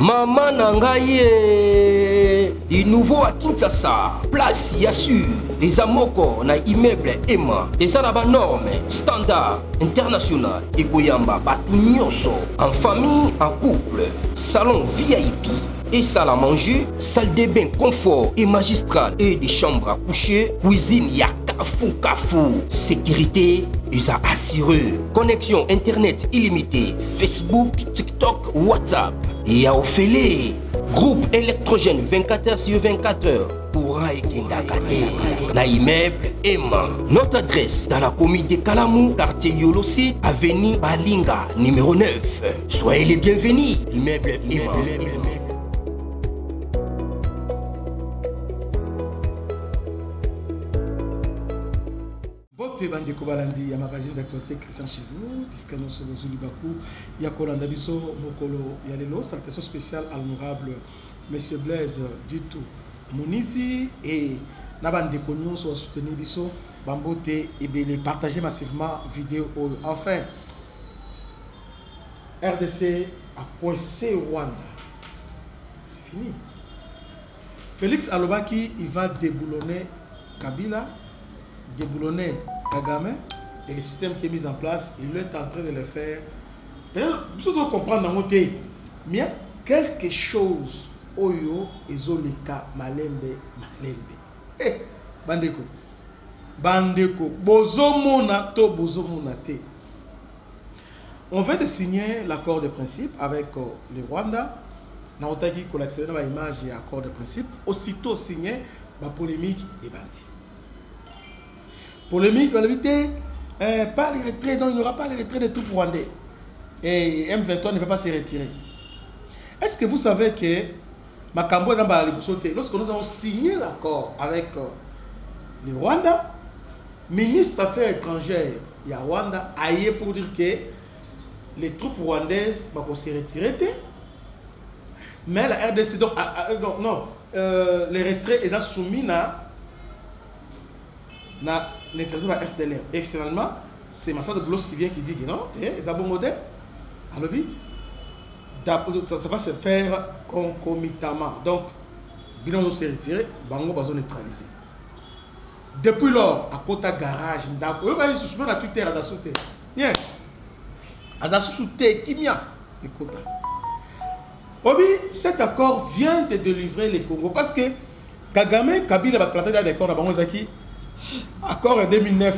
Maman Nangaye, du nouveau à Kinshasa, place Yassur, des amoko na immeuble Emma, des arabes normes, standard, international, et Goyamba, Batunyoso, en famille, en couple, salon VIP, et salle à manger, salle de bain confort et magistral, et des chambres à coucher, cuisine Kafou, sécurité, ils a assuré. Connexion internet illimitée, Facebook, TikTok, WhatsApp. Et à Ophélie, groupe électrogène 24h/24h. Courant et Kindakate. La immeuble Emma. Notre adresse dans la commune de Kalamou, quartier Yolosi, avenue Balinga, numéro 9. Soyez les bienvenus. L'immeuble Emma. Bande Kobalandi, ya magazine d'actualité Christian chez vous, puisque nous sommes au Libakou, ya Kolanda Biso, Mokolo, ya Lelo, salutation spéciale à l'honorable Monsieur Blaise Dutou Munizi et Naban de Cognon sont soutenus Biso, Bambote et Belé, partagez massivement vidéo. Enfin, RDC a coincé Rwanda. C'est fini. Félix Alobaki, il va déboulonner Kabila, déboulonner Kagame et le système qui est mis en place, il est en train de le faire. Vous devez comprendre dans mon thé, mais il y a quelque chose Oyo ezoleka malembe. Eh, Bandeko. Bozomona to bozomona te. On vient de signer l'accord de principe avec le Rwanda. Na otaki ko l'accéder à l'image et accord de principe. Aussitôt signé, la polémique est bâtie. Polémique, pas les retraits, donc il n'y aura pas les retraits de tout Rwandais. Et M23 ne va pas se retirer. Est-ce que vous savez que Makambo lorsque nous avons signé l'accord avec le Rwanda, ministre des Affaires étrangères, il y a Rwanda, aillé pour dire que les troupes rwandaises vont se retirer. Mais la RDC, donc, les retraits sont soumis à les trésors à FDLR. Et finalement, c'est Massa de Boulos qui vient qui dit que non, c'est un bon modèle. Alors, ça va se faire concomitamment. Donc, bilan s'est retiré, Bango va neutraliser. Depuis lors, à Kota Garage, vous voyez, je suis à Twitter, à Dassoute. Bien. À Dassoute, Kimia, de Kota. Obi, cet accord vient de délivrer les Congo parce que Kagame, Kabila va planter dans des accords à Bango Zaki. Accord en 2009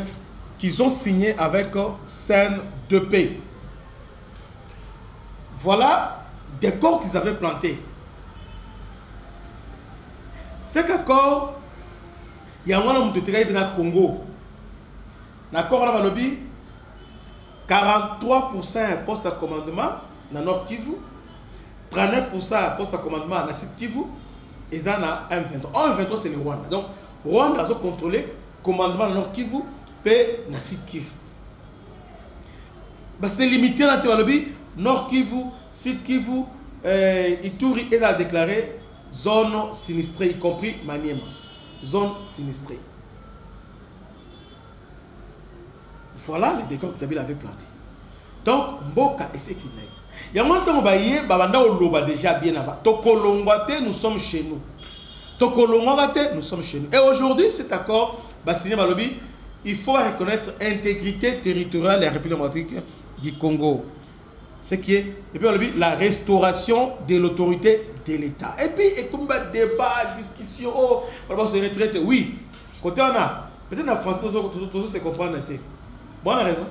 qu'ils ont signé avec CN2P. Voilà des corps qu'ils avaient plantés. Cet accord, il y a un homme de travail dans le Congo. L'accord à Malobi, 43% poste à commandement dans le Nord Kivu, 39% poste à commandement dans le Sud Kivu, et ça dans M23. M23 c'est le Rwanda. Donc, Rwanda a contrôlé commandement Nord Kivu et na Sud Kivu. C'est limité dans le Nord Kivu, Sud Kivu, Ituri, et a déclaré zone sinistrée, y compris Maniema. Zone sinistrée. Voilà les décors que Kabila avait plantés. Donc, Mboka et Sekinagi. Il y a un moment où Babanda Oloba déjà bien avant. Tokolongwate, nous sommes chez nous. Tokolongwate, nous sommes chez nous. Et aujourd'hui, cet accord, signé Balobi, il faut reconnaître l'intégrité territoriale de la République démocratique du Congo. Ce qui est, et puis la restauration de l'autorité de l'État. Et puis, et comme débat, discussion, oh, on se retraite, oui. Côté on a, peut-être en France, tout se comprendre. Bon, on a raison.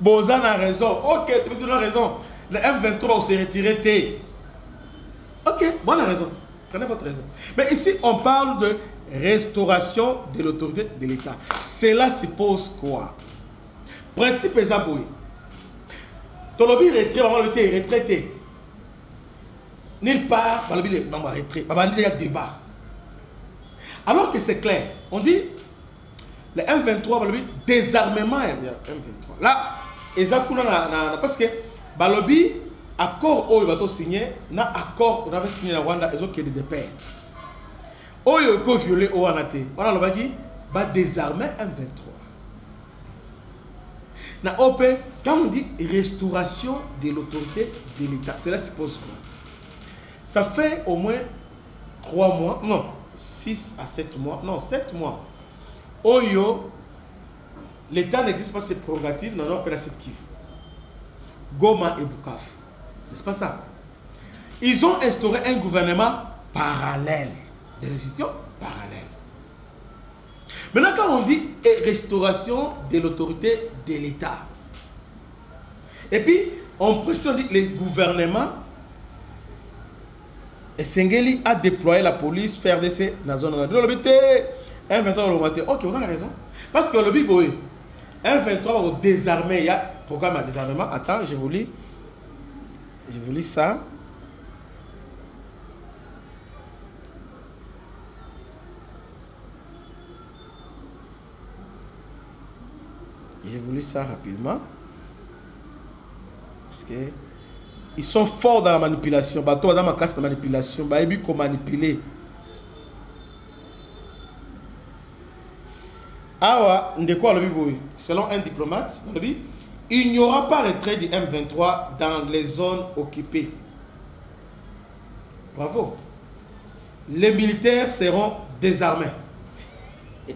Bon, on a raison. Ok, tu as raison. Le M23 va se retirer. Ok, bon, on a raison. Prenez votre raison. Mais ici, on parle de restauration de l'autorité de l'État. Cela suppose quoi? Principe est aboué. Tolobi retraité. Nulle part, Balobi est retraité. Il y a débat. Alors que c'est clair, on dit le M23, Balobi, désarmement M23. Là, parce que Balobi, accord où il va signer, na accord on avait signé la Rwanda, ils ont qu'il y a des pairs. Où il faut violer au Anate. Voilà le bagi, va désarmer M23. Na OP, quand on dit restauration de l'autorité de l'État, cela suppose quoi? Ça fait au moins 3 mois, non, 6 à 7 mois, non, 7 mois. Oyo, l'État n'existe pas ses prérogatives dans notre Sud Kivu, Goma et Bukavu. N'est-ce pas ça? Ils ont instauré un gouvernement parallèle, des institutions parallèles. Maintenant, quand on dit restauration de l'autorité de l'État, et puis on précise, on dit les gouvernements, et Sengeli a déployé la police, FARDC dans la zone de la 1-23, ok, on a la raison. Parce que le Biboy, 1-23 va désarmer, il y a programme à désarmement. Attends, je vous lis ça. Je vous lis ça rapidement. Parce que ils sont forts dans la manipulation. Bateau dans ma casse de manipulation. Bah, ils ont manipulé. Ah ouais, de quoi le Biboui? Selon un diplomate, il n'y aura pas retrait du M23 dans les zones occupées. Bravo. Les militaires seront désarmés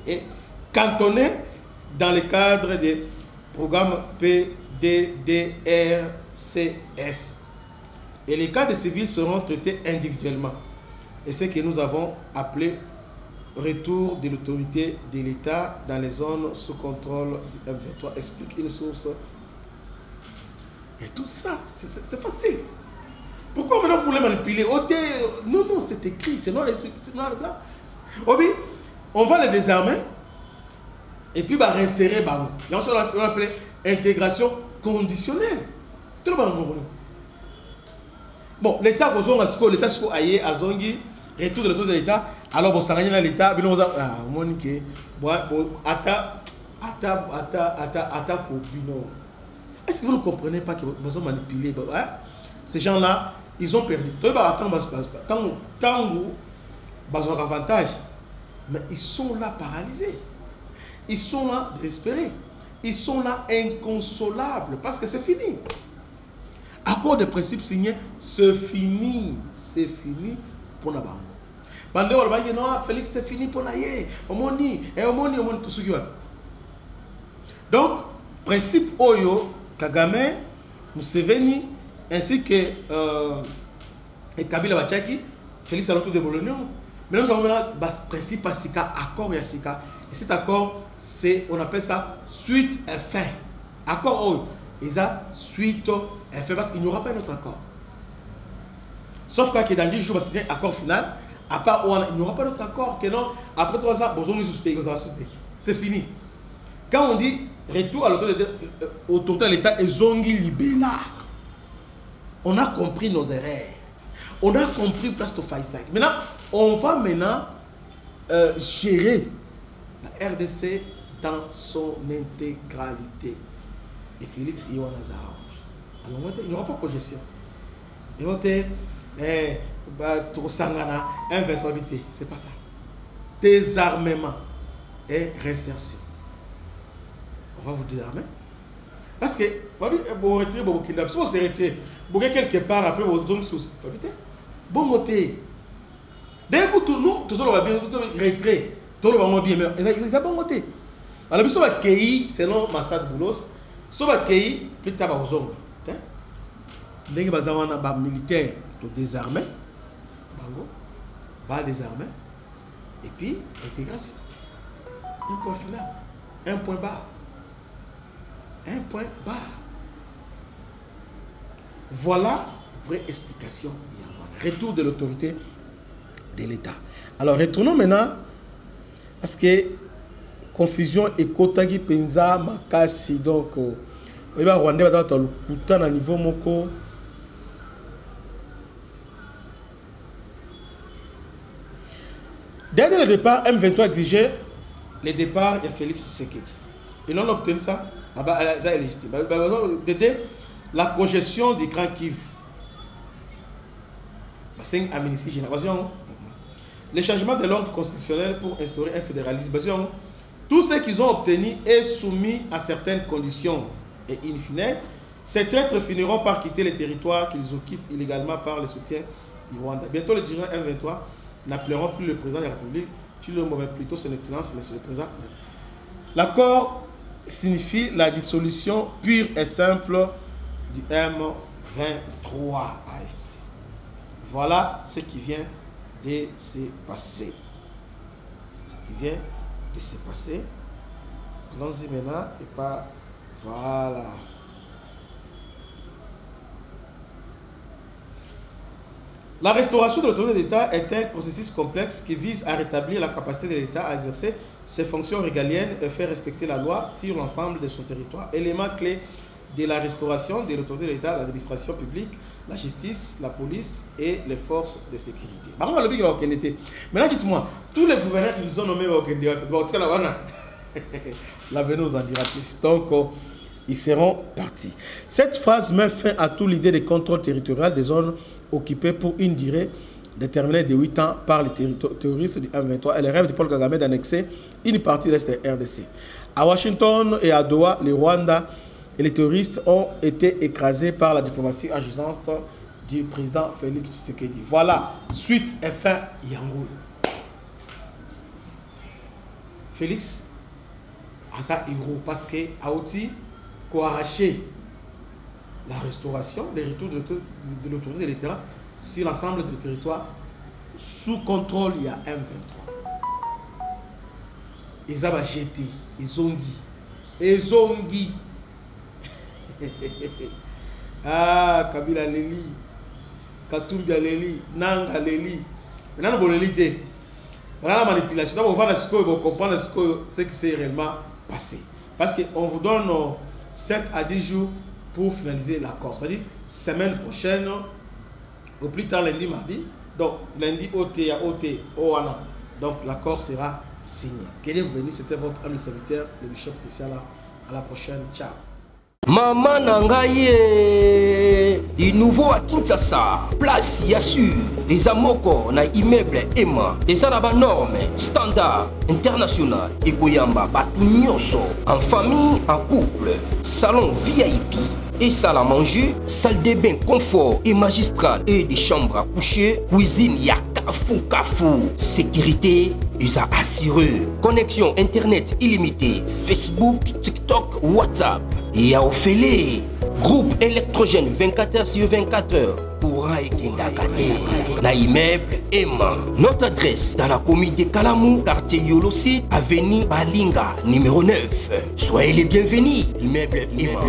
et cantonnés dans le cadre des programmes PDDRCS. Et les cas de civils seront traités individuellement. Et c'est ce que nous avons appelé retour de l'autorité de l'État dans les zones sous contrôle du M23. Explique une source. Et tout ça, c'est facile. Pourquoi maintenant vous voulez manipuler? Non, non, c'est écrit, c'est noir et blanc. On va les désarmer et puis réinsérer. On appelle intégration conditionnelle. Tout le monde. Bon, l'État, l'État aillé à Zongi, retour de l'autorité de l'État. Alors, bon, ça rien l'État, mais on a Monique, est-ce que vous ne comprenez pas qu'ils ont manipulé? Ces gens-là, ils ont perdu. Tant avantage, mais ils sont là paralysés. Ils sont là désespérés. Ils sont là inconsolables parce que c'est fini. Accord de principe signé, c'est fini. C'est fini pour la banque. Félix, c'est fini pour l'aïe. Tout ce qui va. Donc, principe Oyo, Kagame, Museveni, ainsi que Kabila Bachaki, Félix a l'autre de Bologna. Mais nous avons maintenant le principe Sika, accord Yassika. Et cet accord, on appelle ça suite et fin. Accord Oyo, ils ont suite et fin parce qu'il n'y aura pas un autre accord. Sauf que dans 10 jours, c'est un accord final. À part il n'y aura pas d'autre accord que non. Après 3 ans, c'est fini. Quand on dit retour à l'autorité de l'État et Zongi Libela, on a compris nos erreurs. On a compris place de Faïsak. Maintenant, on va gérer la RDC dans son intégralité. Et Félix Iwan Azar. Alors, il n'y aura pas de congestion. Il y aura Sangana, 1-23 BT, c'est pas ça. Désarmement et réinsertion. On va vous désarmer. Parce que, vous retirez vos kidnappings. Si vous se retirez, vous allez quelque part après vos zones sous. Bon moté. D'un coup, nous, tous on va bien retrait. Tout le monde bien, mais ils ont bon moté. Alors, si on va accueillir, selon Massad Boulos, si on va accueillir, plus tard, on va vous les militaires sont désarmés. Bas désarmé. Et puis, intégration. Un point final. Un point bas. Un point bas. Voilà vraie explication. Retour de l'autorité de l'État. Alors, retournons maintenant. Parce que confusion et Kotagi Penza Makasi. Donc, il va Rwanda dans le Koutan à niveau Moko. Dès le départ, M23 exigeait le départ de Félix Tshisekedi. Ils ont obtenu ça. Elle est légitime. La congestion du Grand Kivu. Le changement de l'ordre constitutionnel pour instaurer un fédéralisme. Tout ce qu'ils ont obtenu est soumis à certaines conditions. Et in fine, ces traîtres finiront par quitter les territoires qu'ils occupent illégalement par le soutien du Rwanda. Bientôt, les dirigeants M23 n'appelleront plus le président de la République, tu le mauvais plutôt son excellence, monsieur le président. L'accord signifie la dissolution pure et simple du M23 AFC. Voilà ce qui vient de se passer. Ce qui vient de se passer. Allons-y maintenant et pas... Voilà. La restauration de l'autorité de l'État est un processus complexe qui vise à rétablir la capacité de l'État à exercer ses fonctions régaliennes et faire respecter la loi sur l'ensemble de son territoire. Élément clé de la restauration de l'autorité de l'État, l'administration publique, la justice, la police et les forces de sécurité. Maintenant, dites-moi, tous les gouverneurs qu'ils ont nommés l'avenir nous en dira plus. Donc, ils seront partis. Cette phrase met fin à toute l'idée de contrôle territorial des zones occupées pour une durée déterminée de 8 ans par les terroristes du M23 et le rêve de Paul Kagame d'annexer une partie de l'Est RDC. À Washington et à Doha, le Rwanda et les terroristes ont été écrasés par la diplomatie agissante du président Félix Tshisekedi. Voilà, suite et fin Yangoul. Félix a sa héros parce que Aouti a arraché la restauration, les retours de l'autorité de l'État sur l'ensemble du territoire sous contrôle. Il y a M23. Ils ont jeté, ils ont dit. Ah, Kabila Leli, Katumbia Leli, Nanga Leli. Maintenant, nous avons l'élite. Voilà la manipulation. Donc, on va comprendre ce qui s'est réellement passé. Parce qu'on vous donne 7 à 10 jours pour finaliser l'accord. C'est-à-dire, semaine prochaine, au plus tard lundi, mardi. Donc, lundi, OT, OANA. Donc, l'accord sera signé. Que Dieu vous bénisse. C'était votre ami serviteur, le bishop Christian. À la prochaine. Ciao. Maman Nangaye, du nouveau à Kinshasa, place Yassur, des amoko na immeuble Emma, des arabes normes, standard, international, et Goyamba, Batunyoso, en famille, en couple, salon VIP, et salle à manger, salle de bain confort et magistral, et des chambres à coucher, cuisine, Kafou, sécurité, ils ont assuré. Connexion internet illimitée, Facebook, TikTok, WhatsApp. Et à Ophélie, groupe électrogène 24h/24h. Courant et Kindakate. La immeuble Emma. Notre adresse dans la commune de Kalamou, quartier Yolosi, avenue Balinga, numéro 9. Soyez les bienvenus. Immeuble Emma.